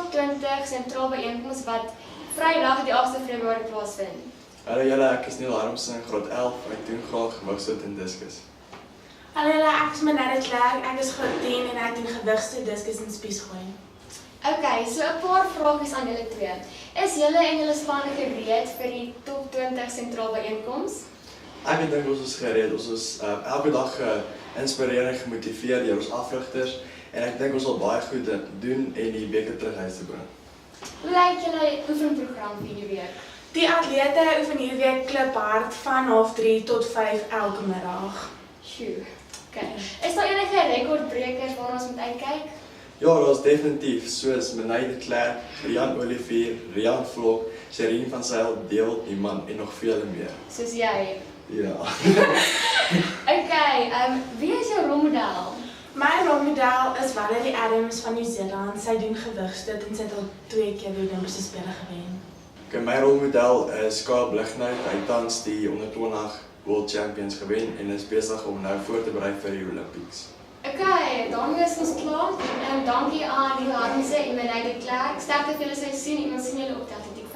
Top 20 sentraal byeenkoms wat Vrydag die 8de Februarie plaasvind. Hallo julle, ek is Neil Armsen in graad 11 en ek doen graag gewigstoot en diskus. Hallo julle, ek is Manette Klerk, ek is graad 10 en ek doen gewigstoot, diskus en spiesgooi. Ok, so 'n paar vragies aan julle twee. Is julle en julle spanne gereed vir die Top 20 sentraal byeenkoms? Ek dink ons is gereed, ons is elke dag geïnspireer en gemotiveer deur ons afrigters en ek dink ons sal baie goed doen en die beker terug huis te bring. Hoe lyk julle oefenprogram vir die week? Die atlete oefen hierdie week kliphard van 3:30 tot 5 elke middag. Sjoe. Ok. Is daar enige rekordbrekers waarna ons moet uitkyk? Ja, dat is definitief, soos Manette Klerk, Rian Olivier, Rian Vlok, Sherine van Zyl, Deel Iman en nog vele meer. Soos jy. Ja. Ok, wie is jou rolmodel? My rolmodel is Valerie Adams van Nieu-Seeland. Sy doen gewigstoot en sy het al 2 keer die Olympiese Spele gewen. Okay, my rolmodel is Kyle Blighnout. Hy het tans die onder 20 World Champions gewen en is besig om nou voor te berei vir die Olympics. Ok, daarmee is ons klaar. Dankie aan Neil Armsen en Manette Klerk. Sterkte vir julle seisoen en ons sien julle op die atletiek.